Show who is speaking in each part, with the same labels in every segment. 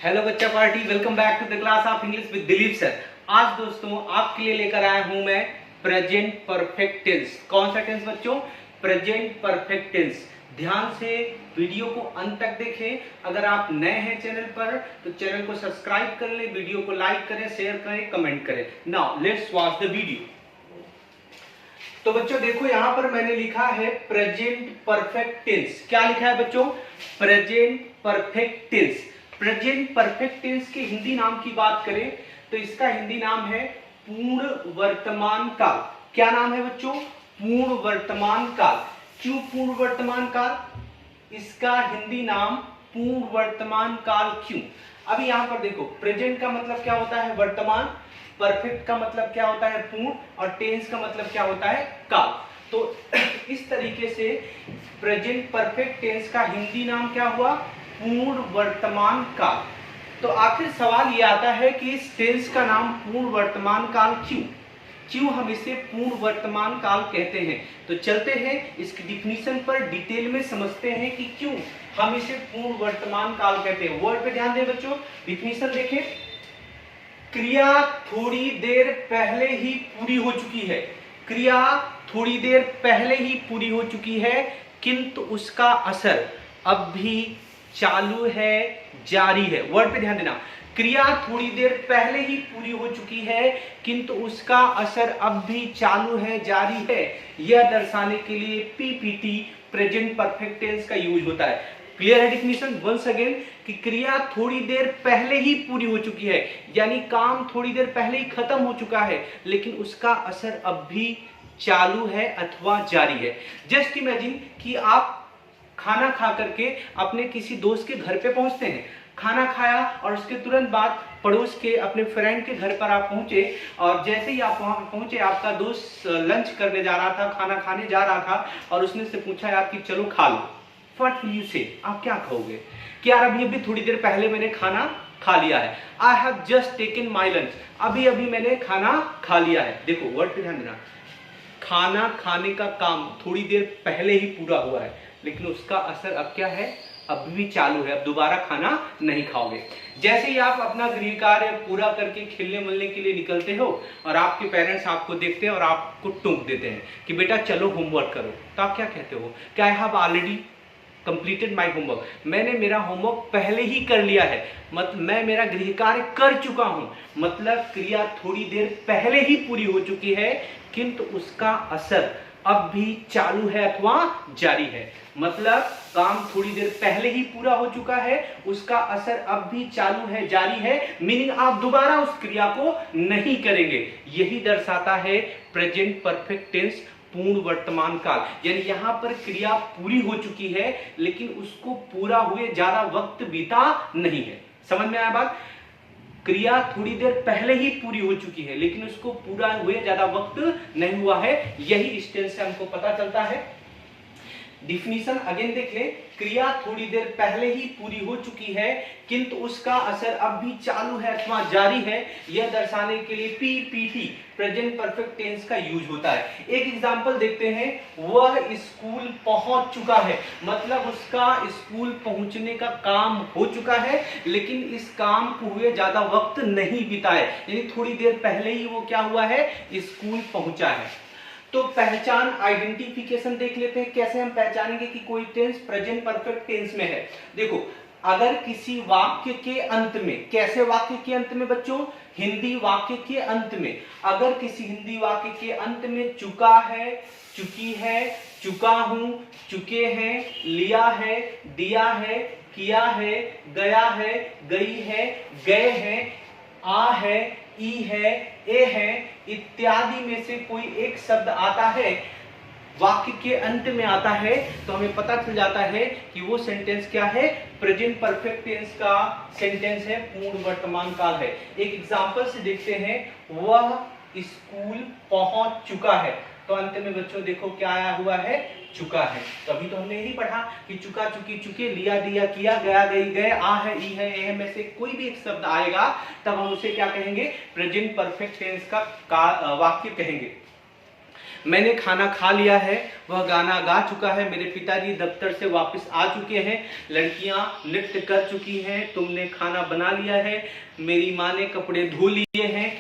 Speaker 1: Hello बच्चा party, welcome back to the class of English with Dilip sir. आज दोस्तों आपके लिए लेकर आया हूं मैं प्रेजेंट परफेक्ट टेंस। कौन सा टेंस बच्चों? Present perfect tense. ध्यान से वीडियो को अंत तक देखें। अगर आप नए हैं चैनल पर तो चैनल को सब्सक्राइब कर लें, वीडियो को लाइक करें, शेयर करें, कमेंट करें। Now let's watch the video. तो बच्चों देखो, यहां पर मैंने लिखा है प्रेजेंट परफेक्ट टेंस। क्या लिखा है बच्चों? Present perfect tense. Present perfect tense के हिंदी नाम की बात करें तो इसका हिंदी नाम है पूर्ण वर्तमान काल। क्या नाम है बच्चों? पूर्ण वर्तमान काल। क्यों पूर्ण वर्तमान काल? इसका हिंदी नाम पूर्ण वर्तमान काल क्यों? अभी यहां पर देखो, प्रेजेंट का मतलब क्या होता है? वर्तमान। परफेक्ट का मतलब क्या होता है? पूर्ण। और टेंस का मतलब क्या होता है? काल। तो इस तरीके से प्रेजेंट परफेक्ट टेंस का हिंदी नाम क्या हुआ? पूर्ण वर्तमान काल। तो आखिर सवाल यह आता है कि इस टेंस का नाम पूर्ण वर्तमान काल क्यों हम इसे पूर्ण वर्तमान काल कहते हैं? तो चलते हैं इसकी डिफिनीशन पर डिटेल में समझते हैं कि क्यों हम इसे पूर्ण वर्तमान काल कहते हैं। वर्ड पे ध्यान दें बच्चों, डिफिनीशन देखें। क्रिया थोड़ी देर पहले ही पूरी हो चुकी है। क्रिया थोड़ी देर पहले ही पूरी हो चुकी है, किंतु उसका असर अब भी चालू है, जारी है। वर्ड पे ध्यान देना। क्रिया थोड़ी देर पहले ही पूरी हो चुकी है, किंतु उसका असर अब भी चालू है, जारी है। यह दर्शाने के लिए पीपीटी प्रेजेंट परफेक्ट टेंस का यूज होता है। क्लियर है डिफिनीशन? वंस अगेन कि क्रिया थोड़ी देर पहले ही पूरी हो चुकी है, यानी काम थोड़ी देर पहले ही खत्म हो चुका है, लेकिन उसका असर अब भी चालू है अथवा जारी है। जस्ट इमेजिन कि आप खाना खा करके अपने किसी दोस्त के घर पे पहुंचते हैं। खाना खाया और उसके तुरंत बाद पड़ोस के अपने फ्रेंड के घर पर आप पहुंचे, और जैसे ही आप वहां पहुंचे आपका दोस्त लंच करने जा रहा था, खाना खाने जा रहा था, और उसने से पूछा यार कि चलो खा लो। व्हाट विल यू से? आप क्या कहोगे कि यार अभी थोड़ी देर पहले मैंने खाना खा लिया है। I have just taken my lunch. अभी मैंने खाना खा लिया है। देखो वर्ड पे ध्यान देना। खाना खाने का काम थोड़ी देर पहले ही पूरा हुआ है, लेकिन उसका असर अब क्या है? अब भी चालू है। अब दोबारा खाना नहीं खाओगे। जैसे ही आप अपना गृह कार्य पूरा करके खेलने मिलने के लिए निकलते हो और आपके पेरेंट्स आपको देखते हैं और आपको टोक देते हैं कि बेटा चलो होमवर्क करो, तो आप क्या कहते हो? क्या आई have already completed my homework. मैंने मेरा होमवर्क पहले ही कर लिया है, मतलब मैं मेरा गृह कार्य कर चुका हूं। मतलब क्रिया थोड़ी देर पहले ही पूरी हो चुकी है, किंतु उसका असर अब भी चालू है अथवा जारी है। मतलब काम थोड़ी देर पहले ही पूरा हो चुका है, उसका असर अब भी चालू है, जारी है। मीनिंग आप दोबारा उस क्रिया को नहीं करेंगे। यही दर्शाता है प्रेजेंट परफेक्ट टेंस, पूर्ण वर्तमान काल। यानी यहां पर क्रिया पूरी हो चुकी है, लेकिन उसको पूरा हुए ज्यादा वक्त बीता नहीं है। समझ में आया बात? क्रिया थोड़ी देर पहले ही पूरी हो चुकी है, लेकिन उसको पूरा हुए ज्यादा वक्त नहीं हुआ है। यही इस टेंस से हमको पता चलता है। डिफिनीशन अगेन देख ले। क्रिया थोड़ी देर पहले ही पूरी हो चुकी है, किंतु उसका असर अब भी चालू है अथवा जारी है। यह दर्शाने के लिए पीपीटी प्रेजेंट परफेक्ट टेंस का यूज होता है। एक एग्जांपल देखते हैं। वह स्कूल पहुंच चुका है, मतलब उसका स्कूल पहुंचने का काम हो चुका है, लेकिन इस काम को हुए ज्यादा वक्त नहीं बीता है। यानी थोड़ी देर पहले ही वो क्या हुआ है? स्कूल पहुंचा है। तो पहचान, आइडेंटिफिकेशन देख लेते हैं। कैसे हम पहचानेंगे कि कोई टेंस प्रेजेंट परफेक्ट टेंस में है? देखो, अगर किसी वाक्य के अंत में, कैसे वाक्य के अंत में बच्चों? हिंदी वाक्य के अंत में। अगर किसी हिंदी वाक्य के अंत में चुका है, चुकी है, चुका हूं, चुके हैं, लिया है, दिया है, किया है, गया है, गई है, गए हैं, आ है, ई है, ए है, इत्यादि में से कोई एक शब्द आता है, वाक्य के अंत में आता है, तो हमें पता चल जाता है कि वो सेंटेंस क्या है? प्रेजेंट परफेक्ट टेंस का सेंटेंस है, पूर्ण वर्तमान काल है। एक एग्जांपल से देखते हैं। वह स्कूल पहुंच चुका है, तो अंत में बच्चों देखो क्या आया हुआ है? चुका है। तो अभी तो हमने यही पढ़ा कि चुका, चुकी, चुके, लिया, दिया, किया, गया, गई, गए, आ है, ई है, ए है में से कोई भी एक शब्द आएगा, तब हम उसे क्या कहेंगे? प्रेजेंट परफेक्ट टेंस का वाक्य कहेंगे। मैंने खाना खा लिया है, वह गाना गा चुका है, मेरे पिताजी दफ्तर से वापस आ चुके हैं, लड़कियां नृत्य कर चुकी हैं, तुमने खाना बना लिया है, मेरी माँ ने कपड़े धो लिए हैं,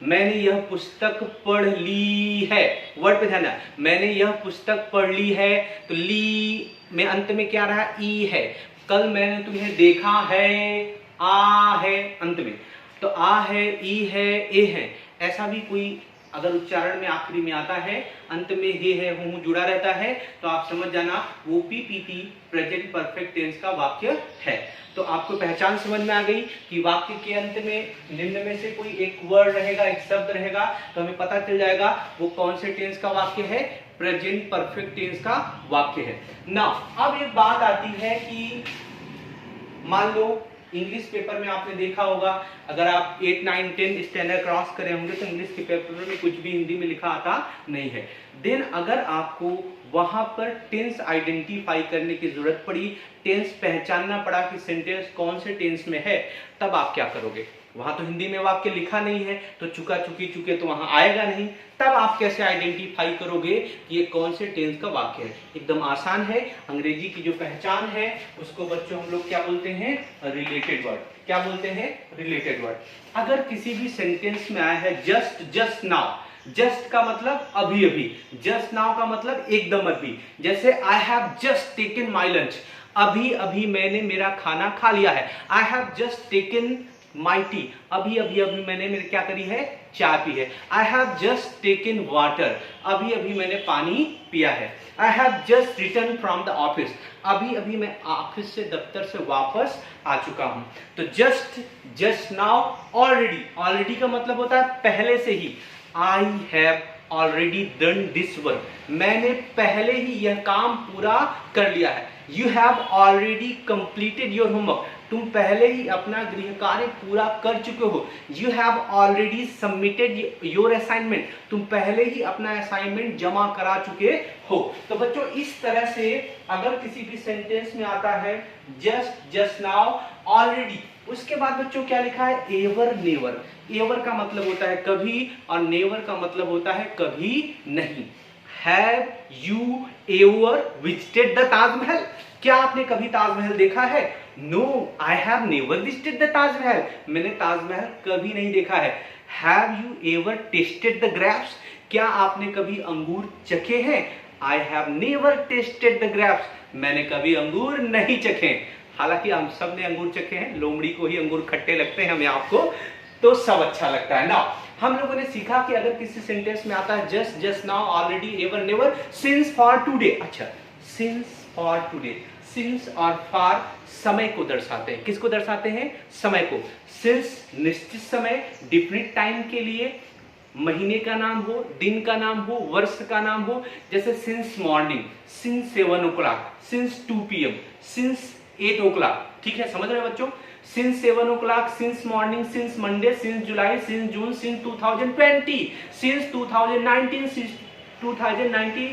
Speaker 1: मैंने यह पुस्तक पढ़ ली है। वर्ड पे ध्यान, मैंने यह पुस्तक पढ़ ली है, तो ली में अंत में क्या रहा, ई है। कल मैंने तुम्हें देखा है, आ है अंत में, तो आ है, ई है, ए है। ऐसा भी कोई अगर उच्चारण में आखिरी में आता है, अंत में हे है, हूं जुड़ा रहता है, तो आप समझ जाना वो पीपीटी प्रेजेंट परफेक्ट टेंस का वाक्य है। तो आपको पहचान समझ में आ गई कि वाक्य के अंत में निम्न में से कोई एक वर्ड रहेगा, एक शब्द रहेगा, तो हमें पता चल जाएगा वो कौन से टेंस का वाक्य है, प्रेजेंट परफेक्ट टेंस का वाक्य है ना। अब एक बात आती है कि मान लो इंग्लिश पेपर में आपने देखा होगा, अगर आप 8, 9, 10 स्टैंडर्ड क्रॉस करे होंगे तो इंग्लिश के पेपर में कुछ भी हिंदी में लिखा आता नहीं है। देन अगर आपको वहां पर टेंस आइडेंटिफाई करने की जरूरत पड़ी, टेंस पहचानना पड़ा कि सेंटेंस कौन से टेंस में है, तब आप क्या करोगे? वहां तो हिंदी में वाक्य लिखा नहीं है, तो चुका चुकी चुके तो वहां आएगा नहीं, तब आप कैसे आइडेंटिफाई करोगे कि ये कौन से टेंस का वाक्य है? एकदम आसान है। अंग्रेजी की जो पहचान है उसको बच्चों हम लोग क्या बोलते हैं, रिलेटेड वर्ड। क्या बोलते हैं? Related word. अगर किसी भी सेंटेंस में आया है जस्ट, जस्ट नाउ, जस्ट का मतलब अभी अभी, जस्ट नाउ का मतलब एकदम अभी। जैसे आई have just taken my lunch, अभी अभी मैंने मेरा खाना खा लिया है। I have just taken my T, अभी अभी अभी मैंने मेरे क्या करी है, चाय पी है। I have just taken water, अभी अभी मैंने पानी पिया है। I have just return from the office, अभी अभी मैं ऑफिस से, दफ्तर से वापस आ चुका हूं। तो just, just now, already, already का मतलब होता है पहले से ही। I have already done this work, मैंने पहले ही यह काम पूरा कर लिया है। You have already completed your homework, तुम पहले ही अपना गृह कार्य पूरा कर चुके हो। You have already submitted your assignment, तुम पहले ही अपना असाइनमेंट जमा करा चुके हो। तो बच्चों इस तरह से अगर किसी भी सेंटेंस में आता है जस्ट, जस्ट नाउ, ऑलरेडी, उसके बाद बच्चों क्या लिखा है, एवर नेवर। एवर का मतलब होता है कभी और नेवर का मतलब होता है कभी नहीं। Have you ever visited the Taj Mahal, क्या आपने कभी ताजमहल देखा है? No, I have never visited the Taj Mahal, मैंने ताजमहल कभी नहीं देखा है। Have you ever tasted the grapes, क्या आपने कभी अंगूर चखे हैं? I have never tasted the grapes, मैंने कभी अंगूर नहीं चखे। हालांकि हम सब ने अंगूर चखे हैं, लोमड़ी को ही अंगूर खट्टे लगते हैं, हमें आपको तो सब अच्छा लगता है ना। हम लोगों ने सीखा कि अगर किसी सेंटेंस में आता है just, just now, already, ever, never, since, for, today. अच्छा, सिंस, फॉर, टुडे, सिंस और फॉर समय को दर्शाते हैं। किसको दर्शाते हैं? समय को। सिंस निश्चित समय, डिफिनिट टाइम के लिए, महीने का नाम हो, दिन का नाम हो, वर्ष का नाम हो। जैसे since morning, since 7 o'clock, since 2 PM, since 8 o'clock। ठीक है, समझ रहे हैं बच्चों? Since 7 o'clock, since morning, since Monday, since जुलाई, since June, since 2020, since 2019, since 2090,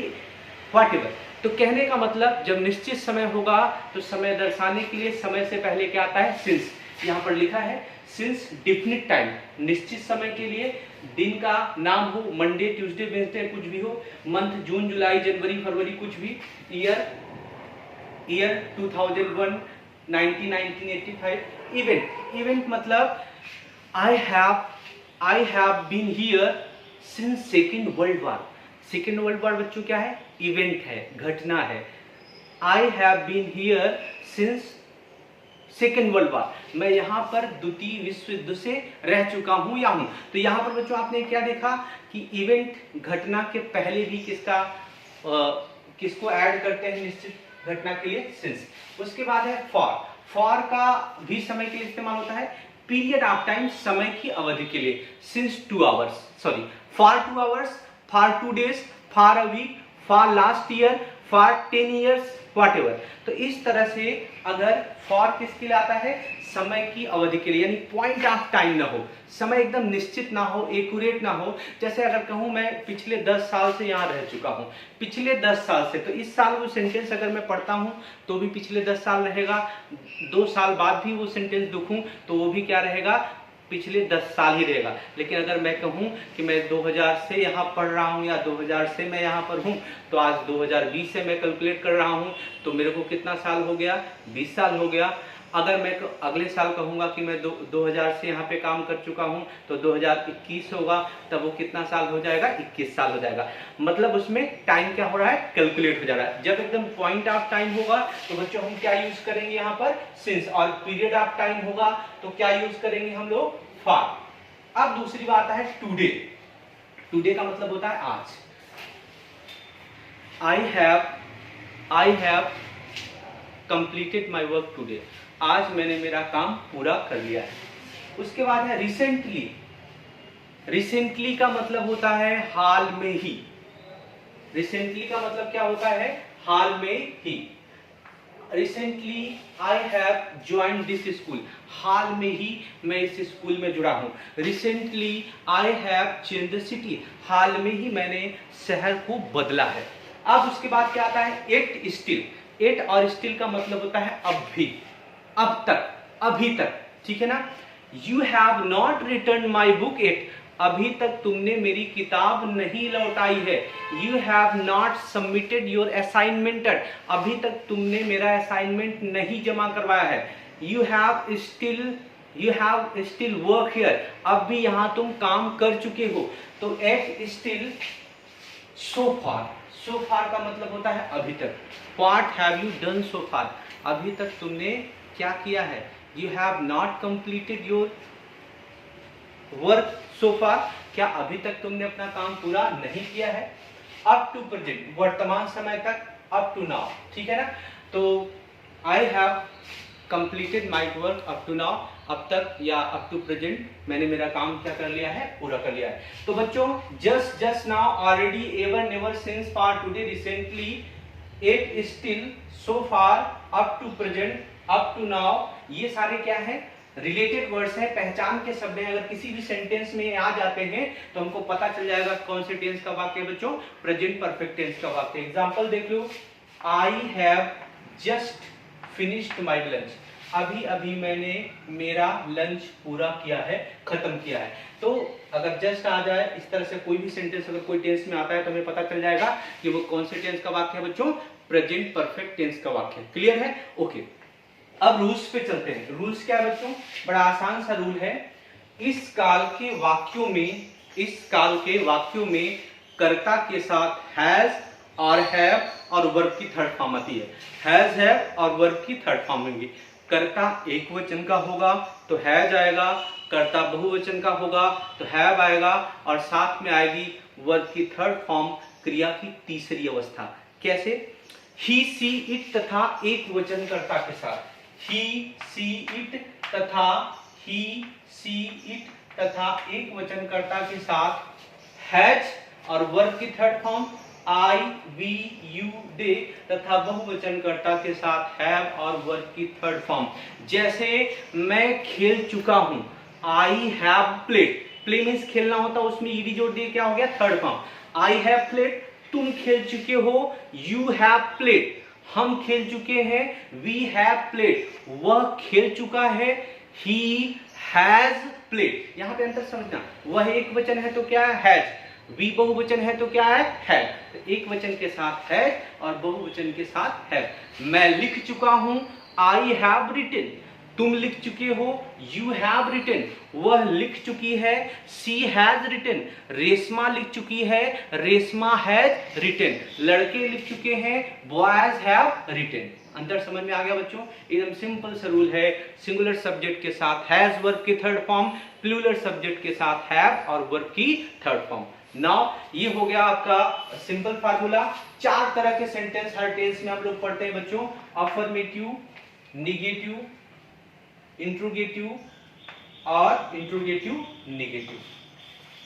Speaker 1: whatever. तो कहने का मतलब जब निश्चित समय होगा तो समय दर्शाने के लिए समय से पहले क्या आता है, सिंस। यहाँ पर लिखा है सिंस डिफिनिट टाइम, निश्चित समय के लिए, दिन का नाम हो, मंडे, ट्यूसडे, वेडनेसडे, कुछ भी हो, मंथ जून, जुलाई, जनवरी, फरवरी, कुछ भी, ईयर 2001, 1985, इवेंट मतलब I have been here since second world war. Second world war बच्चों क्या है? इवेंट है, घटना है। I have been here since second world war, मैं यहाँ पर द्वितीय विश्व युद्ध से रह चुका हूँ या हूँ। तो यहाँ पर बच्चों आपने क्या देखा कि इवेंट, घटना के पहले भी किसको ऐड करते हैं निश्चित घटना के लिए? सिंस। उसके बाद है फॉर। फॉर का भी समय के लिए इस्तेमाल होता है, पीरियड ऑफ टाइम, समय की अवधि के लिए। Since 2 hours, sorry, for 2 hours, for 2 days, for a week, for last year, for 10 years, whatever. तो इस तरह से अगर फॉर किसके लिए आता है? समय की अवधि के लिए, यानी पॉइंट ऑफ टाइम ना हो, समय एकदम निश्चित ना हो, एक्यूरेट ना हो। जैसे अगर कहूं मैं पिछले 10 साल से यहाँ रह चुका हूं, पिछले 10 साल से, तो इस साल वो सेंटेंस अगर मैं पढ़ता हूं तो भी पिछले 10 साल रहेगा, 2 साल बाद भी वो सेंटेंस लिखूं तो वो भी क्या रहेगा, पिछले 10 साल ही रहेगा। लेकिन अगर मैं कहूं कि मैं 2000 से यहाँ पढ़ रहा हूं या 2000 से मैं यहाँ पर हूं, तो आज 2020 से मैं कैलकुलेट कर रहा हूं, तो मेरे को कितना साल हो गया? 20 साल हो गया। अगर मैं अगले साल कहूंगा कि मैं 2000 से यहाँ पे काम कर चुका हूं, तो 2021 होगा, तब वो कितना साल हो जाएगा? 21 साल हो जाएगा। मतलब उसमें टाइम क्या हो रहा है? कैलकुलेट हो जा रहा है। जब एकदम पॉइंट ऑफ टाइम होगा तो बच्चों हम क्या यूज करेंगे यहाँ पर? सिंस। और पीरियड ऑफ टाइम होगा तो क्या यूज करेंगे हम लोग? फॉर। अब दूसरी बात है टुडे। टुडे का मतलब होता है आज। आई have completed my work today. आज मैंने मेरा काम पूरा कर लिया है। उसके बाद है रिसेंटली। रिसेंटली का मतलब होता है हाल में ही। रिसेंटली का मतलब क्या होता है? हाल में ही। Recently I have joined this school. हाल में ही मैं इस स्कूल में जुड़ा हूं। Recently I have changed the city. हाल में ही मैंने शहर को बदला है। अब उसके बाद क्या आता है? Yet still. एट और स्टिल का मतलब होता है अब भी, अब तक, अभी तक, ठीक है ना? You have not return my book yet. अभी तक तुमने मेरी किताब नहीं लौटाई है। You have not submitted your assignment. अभी तक तुमने मेरा असाइनमेंट नहीं जमा करवाया है। You have still work here. अब भी यहां तुम काम कर चुके हो। तो एट स्टिल, सो फार। सो फार का मतलब होता है अभी तक। What have you done so far. अभी तक तुमने क्या किया है? You have not completed your work so far. क्या अभी तक तुमने अपना काम पूरा नहीं किया है? अप टू प्रेजेंट, वर्तमान समय तक, अप टू नाउ, ठीक है ना? तो I have completed my work up to now. अब तक या अप टू प्रेजेंट मैंने मेरा काम क्या कर लिया है? पूरा कर लिया है। तो बच्चों just now, already, ever, never, since, far, today, recently, yet, still, so far, up to present, up to now, ये सारे क्या है? रिलेटेड वर्ड्स हैं, पहचान के शब्द हैं। अगर किसी भी सेंटेंस में आ जाते हैं तो हमको पता चल जाएगा कौन से टेंस का वाक्य है बच्चों? प्रेजेंट परफेक्ट टेंस का वाक्य। एग्जांपल देख लो। I have just finished my lunch. अभी अभी मैंने मेरा लंच पूरा किया है, खत्म किया है। तो अगर जस्ट आ जाए इस तरह से कोई भी सेंटेंस अगर कोई टेंस में आता है तो हमें पता चल जाएगा कि वो कौन से टेंस का वाक्य है बच्चों? प्रेजेंट परफेक्ट टेंस का वाक्य। क्लियर है? ओके। अब रूल्स पे चलते हैं। रूल्स क्या है बच्चों? बड़ा आसान सा रूल है। इस काल के वाक्यों में कर्ता के साथ हैज और हैव और वर्ब की थर्ड फॉर्म आती है। हैज, हैव और वर्ब की थर्ड फॉर्म होंगी। कर्ता एक वचन का होगा तो हैज आएगा, कर्ता बहुवचन का होगा तो हैव आएगा, और साथ में आएगी वर्ब की थर्ड फॉर्म, क्रिया की तीसरी अवस्था। कैसे? ही, सी, इट तथा एक वचन कर्ता के साथ। ही, सी, इट तथा एक वचन कर्ता के साथ हैज और वर्ब की third form I, we, you, they तथा बहुवचन कर्ता के साथ हैव और वर्ब की थर्ड फॉर्म। जैसे मैं खेल चुका हूं, I have played. Play means खेलना होता, उसमें ईडी जोड़ दिए, क्या हो गया? Third form. I have played, तुम खेल चुके हो। यू हैव प्लेड, हम खेल चुके हैं। वी हैव प्लेड, वह खेल चुका है। He has played. यहां पे अंतर समझना, वह एक वचन है तो क्या है? हैज। वी बहुवचन है तो क्या है? हैव। तो एक वचन के साथ हैज और बहुवचन के साथ हैव। मैं लिख चुका हूं, आई हैव रिटन। तुम लिख चुके हो, यू हैव रिटन। वह लिख चुकी है, सी हैज रिटन। रेशमा लिख चुकी है, रेशमा हैज रिटन। लड़के लिख चुके हैं, बॉयज हैव रिटन। अंतर समझ में आ गया बच्चों? एकदम सिंपल सा रूल है। सिंगुलर सब्जेक्ट के साथ हैज वर्ब की थर्ड फॉर्म, प्लूरल सब्जेक्ट के साथ हैव और वर्ब की थर्ड फॉर्म। नाउ ये हो गया आपका सिंपल फार्मूला। 4 तरह के सेंटेंस हर टेंस में हम लोग पढ़ते हैं बच्चों। अफर्मेटिव, निगेटिव, इंट्रोगेटिव और इंट्रोगेटिव नेगेटिव।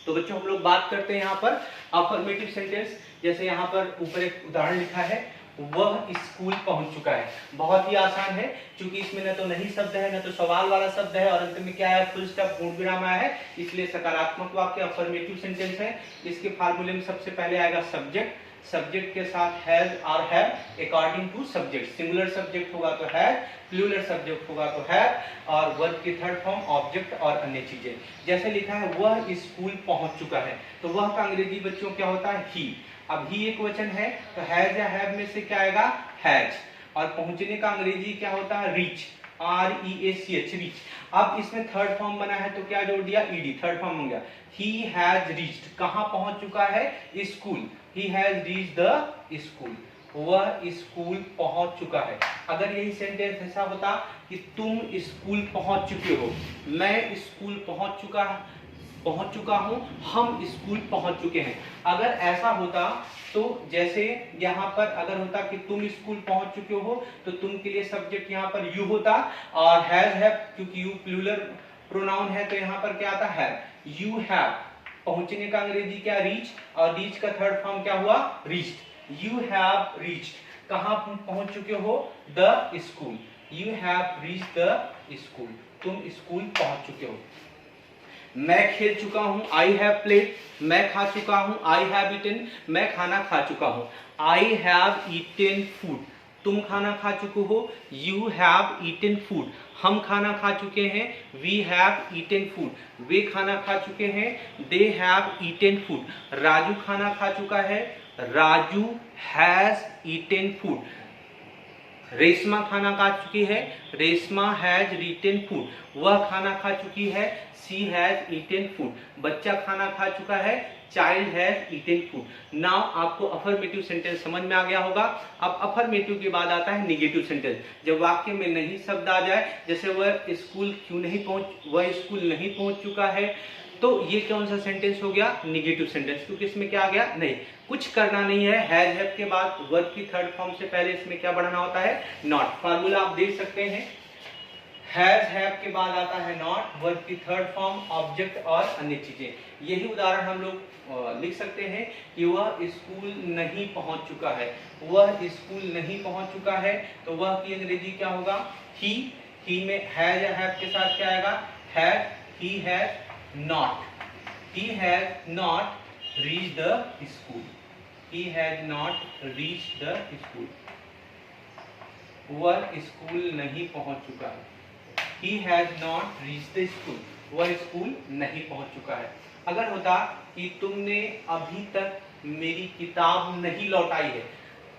Speaker 1: तो बच्चों हम लोग बात करते हैं यहाँ पर अफर्मेटिव सेंटेंस। जैसे यहाँ पर ऊपर एक उदाहरण लिखा है, वह स्कूल पहुंच चुका है। बहुत ही आसान है, क्योंकि इसमें न तो नहीं शब्द है, न तो सवाल वाला शब्द है, और अंत में क्या है? फुल स्टॉप, पूर्ण विराम आया है, इसलिए सकारात्मक वाक्य अफर्मेटिव सेंटेंस है। इसके फार्मूले में सबसे पहले आएगा सब्जेक्ट, सब्जेक्ट के साथ हैज और have according to subject. Singular subject होगा तो हैज, प्लूरल सब्जेक्ट होगा तो हैव, और वर्ब की थर्ड फॉर्म ऑब्जेक्ट और अन्य चीजें। जैसे लिखा है वह स्कूल पहुंच चुका है, तो वह का अंग्रेजी बच्चों क्या होता है? ही। अब ही एक वचन है तो हैज या हैव में से क्या आएगा? हैज। और पहुंचने का अंग्रेजी क्या होता है? Reach, REACH, reach. अब इसमें थर्ड फॉर्म बना है तो क्या जोड़ दिया? ईडी, थर्ड फॉर्म हो गया। ही हैज रीच्ड, कहां पहुंच चुका है? School. He has reached the school, वह स्कूल पहुंच चुका है। अगर यही सेंटेंस ऐसा होता कि तुम स्कूल पहुंच चुके हो, मैं स्कूल पहुंच चुका हूं, हम स्कूल पहुंच चुके हैं। अगर ऐसा होता तो जैसे यहाँ पर अगर होता कि तुम स्कूल पहुंच चुके हो तो तुम के लिए सब्जेक्ट यहाँ पर यू होता, और हैज हैव क्योंकि यू प्लूरल प्रोनाउन है तो यहाँ पर क्या आता है? You have. पहुंचने का अंग्रेजी क्या? रीच, और रीच का थर्ड फॉर्म क्या हुआ? रीच्ड। यू हैव रीच्ड, कहां पहुंच चुके हो? The school. You have reached the school, तुम स्कूल पहुंच चुके हो। मैं खेल चुका हूं, आई हैव प्लेड। मैं खा चुका हूं, आई हैव ईटन, मैं खाना खा चुका हूं। आई हैव ईटन फूड, तुम खाना खा चुके हो, यू हैव ईटन फूड। हम खाना खा चुके हैं, वी हैव ईटन फूड। वे खाना खा चुके हैं, they have eaten food. Raju खाना खा चुका है, Raju has eaten food. Reshma खाना खा चुकी है, रेशमा हैज ईटन फूड। वह खाना खा चुकी है, शी हैज ईटन फूड। बच्चा खाना खा चुका है, child has eaten food. Now आपको अफर्मेटिव सेंटेंस समझ में आ गया होगा। अब अफर्मेटिव के बाद आता है निगेटिव सेंटेंस। जब वाक्य में नहीं शब्द आ जाए, जैसे वह स्कूल नहीं पहुंच चुका है, तो ये कौन सा सेंटेंस हो गया? निगेटिव सेंटेंस, क्योंकि इसमें क्या आ गया? नहीं, कुछ करना नहीं है। हैज हैव के बाद वर्ब की थर्ड फॉर्म से पहले इसमें क्या बढ़ाना होता है? नॉट। फार्मूला आप देख सकते हैं, हैज हैव के बाद आता है नॉट, वर्ब की थर्ड फॉर्म, ऑब्जेक्ट और अन्य चीजें। यही उदाहरण हम लोग लिख सकते हैं कि वह स्कूल नहीं पहुंच चुका है। वह स्कूल नहीं पहुंच चुका है, तो वह की अंग्रेजी क्या होगा? ही में हैज या हैव के साथ क्या आएगा? Had. He has not reached the school. He has not reached the school. वह स्कूल नहीं पहुंच चुका है। He has not reached the school. वह स्कूल नहीं पहुंच चुका है। अगर होता कि तुमने अभी तक मेरी किताब नहीं लौटाई है,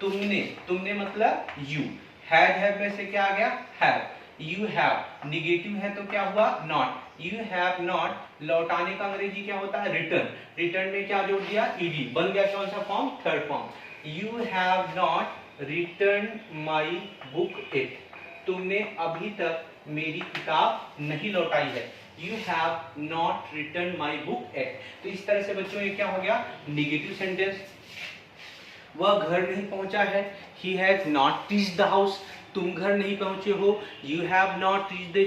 Speaker 1: तुमने मतलब you, had have में से क्या आ गया? have। You have निगेटिव है तो क्या हुआ? not। You have not, लौटाने का अंग्रेजी क्या होता है? रिटर्न। रिटर्न में क्या जोड़ दिया? ed, बन गया कौन सा form? Third form. You have not returned my book yet, तुमने अभी तक मेरी किताब नहीं लौटाई है। You have not returned my book yet। तो इस तरह से बच्चों ये क्या हो गया? Negative sentence. वह घर नहीं पहुंचा है, he has not reached the house, तुम घर नहीं पहुंचे हो, you have not reached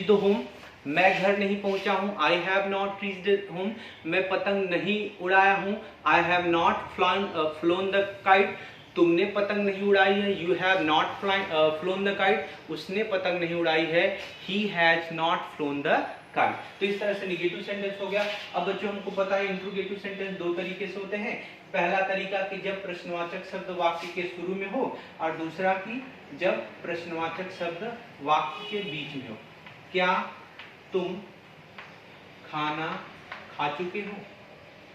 Speaker 1: the home। मैं घर नहीं पहुंचा हूं, I have not reached the home। मैं पतंग नहीं उड़ाया हूं, I have not flown the kite। तुमने पतंग नहीं उड़ाई है, you have not flown the kite। उसने पतंग नहीं उड़ाई है, he has not flown the kite। तो इस तरह से निगेटिव सेंटेंस हो गया। अब बच्चों हमको पता है इंट्रोगेटिव सेंटेंस दो तरीके से होते हैं। पहला तरीका कि जब प्रश्नवाचक शब्द वाक्य के शुरू में हो, और दूसरा कि जब प्रश्नवाचक शब्द वाक्य के बीच में हो। क्या तुम खाना खा चुके हो?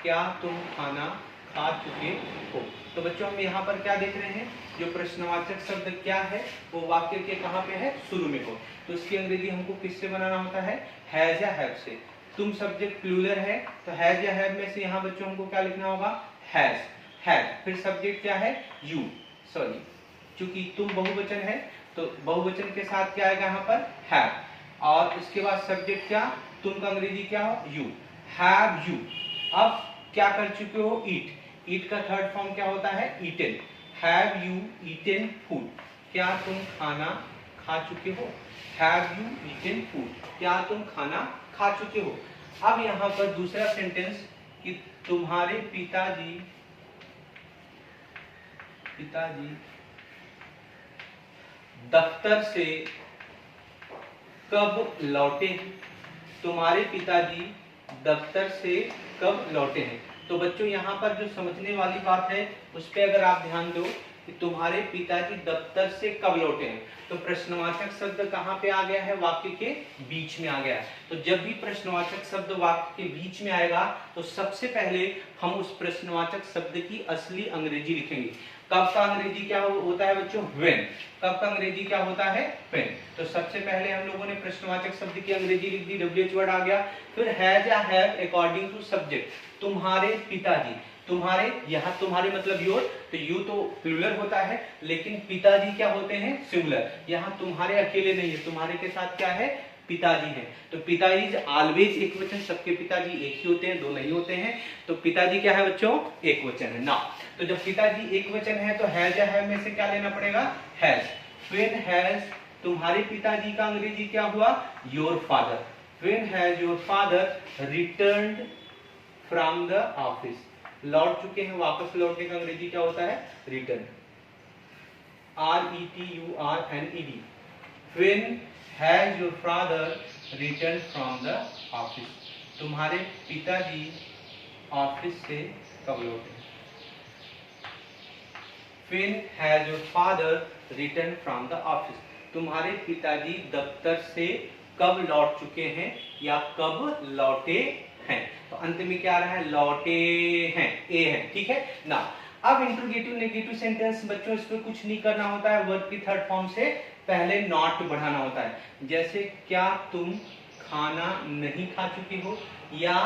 Speaker 1: क्या तुम खाना खा चुके हो? तो बच्चों हम यहाँ पर क्या देख रहे हैं? जो प्रश्नवाचक शब्द क्या है वो वाक्य के कहाँ पे है? शुरू में हो। तो इसकी अंग्रेजी हमको किससे बनाना होता है? हैज या हैव से। तुम सब्जेक्ट प्लूरल है तो हैज या हैव में से यहाँ बच्चों हमको क्या लिखना होगा? Has, have. फिर सब्जेक्ट क्या है? यू, सॉरी, चूंकि तुम बहुवचन है तो बहुवचन के साथ क्या आएगा यहाँ पर? हैव। और उसके बाद सब्जेक्ट क्या? तुम का अंग्रेजी क्या हो? You, have you. अब क्या कर चुके हो? ईट। ईट का थर्ड फॉर्म क्या होता है? Eaten. Have you eaten food, क्या तुम खाना खा चुके हो? हैव यू ईटन फूड, क्या तुम खाना खा चुके हो? अब यहाँ पर दूसरा सेंटेंस कि तुम्हारे पिताजी दफ्तर से कब लौटे? तुम्हारे पिताजी दफ्तर से कब लौटे हैं? तो बच्चों यहाँ पर जो समझने वाली बात है उस पर अगर आप ध्यान दो कि तुम्हारे पिताजी दफ्तर से कब लौटे हैं, तो प्रश्नवाचक शब्द कहाँ पे आ गया है, वाक्य के बीच में आ गया है। तो जब भी प्रश्नवाचक शब्द वाक्य के बीच में आएगा तो सबसे पहले हम उस प्रश्नवाचक शब्द की असली अंग्रेजी लिखेंगे। कब का अंग्रेजी क्या होता है बच्चों, व्हेन। कब का अंग्रेजी क्या होता है, व्हेन। तो सबसे पहले हम लोगों ने प्रश्नवाचक शब्द की अंग्रेजी लिख दी, WH वर्ड आ गया। फिर हैज या हैव अकॉर्डिंग टू सब्जेक्ट, तुम्हारे पिताजी। तुम्हारे, यहाँ तुम्हारे मतलब योर, तो यू तो प्लूरल होता है, लेकिन पिताजी क्या होते हैं, सिंगुलर। यहाँ तुम्हारे अकेले नहीं है, तुम्हारे के साथ क्या है, पिताजी हैं। तो पिताजी ऑलवेज एक वचन, सबके पिताजी एक ही होते हैं, दो नहीं होते हैं। तो पिताजी क्या है बच्चों, एक वचन है ना। तो जब पिताजी एक वचन है तो हैज या हैव में से क्या लेना पड़ेगा, हैज। व्हेन हैज तुम्हारे पिताजी का अंग्रेजी क्या हुआ, your father. When has your father returned from the office, लौट चुके हैं, वापस लौटने का अंग्रेजी क्या होता है, return. RETURNED। When has your father return from the office, तुम्हारे पिताजी ऑफिस से कब लौटे। When has your father return from the office, तुम्हारे पिताजी दफ्तर से कब लौट चुके हैं या कब लौटे हैं। तो अंत में क्या आ रहा है, लौटे हैं, ए है, ठीक है ना। अब इंट्रोगेटिव नेगेटिव सेंटेंस बच्चों, इस पे कुछ नहीं करना होता है, वर्ब की थर्ड फॉर्म से पहले नॉट बढ़ाना होता है। जैसे क्या तुम खाना नहीं खा चुके हो, या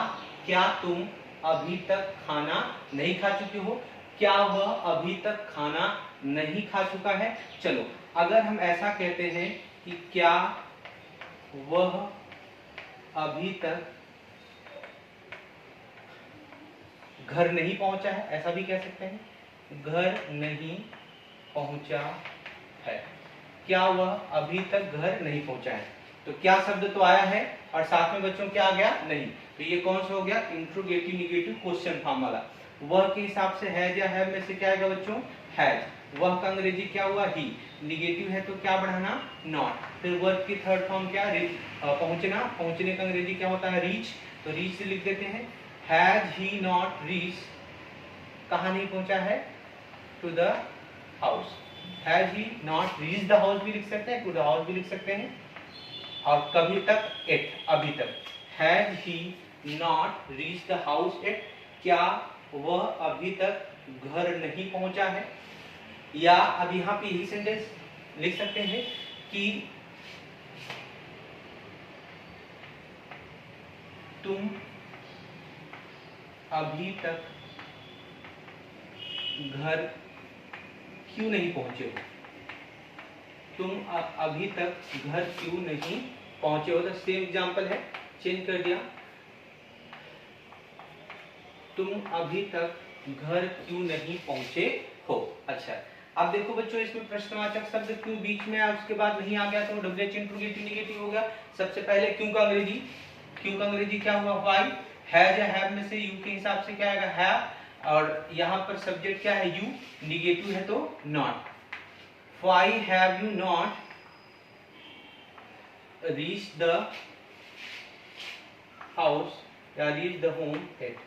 Speaker 1: क्या तुम अभी तक खाना नहीं खा चुके हो, क्या वह अभी तक खाना नहीं खा चुका है। चलो अगर हम ऐसा कहते हैं कि क्या वह अभी तक घर नहीं पहुंचा है, ऐसा भी कह सकते हैं, घर नहीं पहुंचा है, क्या वह अभी तक घर नहीं पहुंचा है। तो क्या शब्द तो आया है और साथ में बच्चों क्या आ गया, नहीं। तो ये कौन सा हो गया, इंट्रोगेटिव नेगेटिव क्वेश्चन फॉर्म वाला। वह के हिसाब से हैज या हैव में से क्या आएगा बच्चों, हैज। वह का अंग्रेजी क्या हुआ, ही। निगेटिव है तो क्या बढ़ाना, नॉट। फिर वर्ब की थर्ड फॉर्म क्या, पहुंचना, पहुंचने का अंग्रेजी क्या होता है, रीच। तो रीच से लिख देते हैं, हैज ही नॉट रीच, कहाँ नहीं पहुंचा है, to the house. Has he not reach the house भी लिख सकते हैं, टू द हाउस भी लिख सकते हैं, और कभी तक, एट, अभी तक। Has he not reach the house yet, क्या वह अभी तक घर नहीं पहुंचा है। या अब यहाँ पे यही सेंटेंस लिख सकते हैं कि तुम अभी तक घर क्यों नहीं पहुंचे हो, तुम अभी तक घर क्यों नहीं पहुंचे हो। तो सेम एग्जांपल है, चेंज कर दिया, तुम अभी तक घर क्यों नहीं पहुंचे हो। अच्छा अब देखो बच्चों, इसमें प्रश्नवाचक शब्द क्यों बीच में आया, उसके बाद नहीं आ गया, तो WH इंट्रोगेटिव नेगेटिव हो गया। सबसे पहले क्यों का अंग्रेजी, क्यों का अंग्रेजी क्या हुआ, व्हाई। हैज या हैव में से यू के हिसाब से क्या आएगा, हैव, और यहाँ पर सब्जेक्ट क्या है, यू। निगेटिव है तो not. Why have you not reach the house या रीच द होम एट।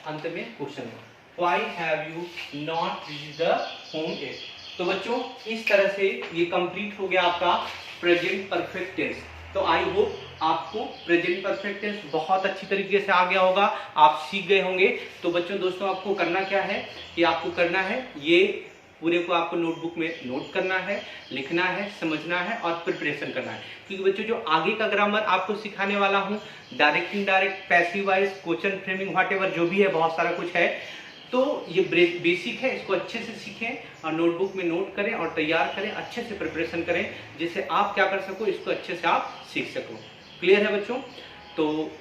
Speaker 1: अंत में question, why have you not reach the home at. तो बच्चों इस तरह से ये कंप्लीट हो गया आपका प्रेजेंट परफेक्ट टेंस। तो आई होप आपको प्रेजेंट परफेक्ट टेंस बहुत अच्छी तरीके से आ गया होगा, आप सीख गए होंगे। तो बच्चों दोस्तों आपको करना क्या है कि आपको करना है, ये पूरे को आपको नोटबुक में नोट करना है, लिखना है, समझना है और प्रिपरेशन करना है। क्योंकि बच्चों जो आगे का ग्रामर आपको सिखाने वाला हूँ, direct indirect, passive voice, question framing, whatever जो भी है, बहुत सारा कुछ है। तो ये बेसिक है, इसको अच्छे से सीखें और नोटबुक में नोट करें और तैयार करें, अच्छे से प्रिपरेशन करें, जिससे आप क्या कर सको, इसको अच्छे से आप सीख सको। क्लियर है बच्चों। तो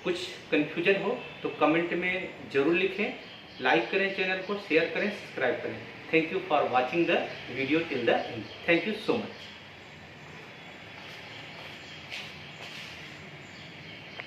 Speaker 1: कुछ कंफ्यूजन हो तो कमेंट में जरूर लिखें, लाइक करें, चैनल को शेयर करें, सब्सक्राइब करें। Thank you for watching the video till the end. Thank you so much.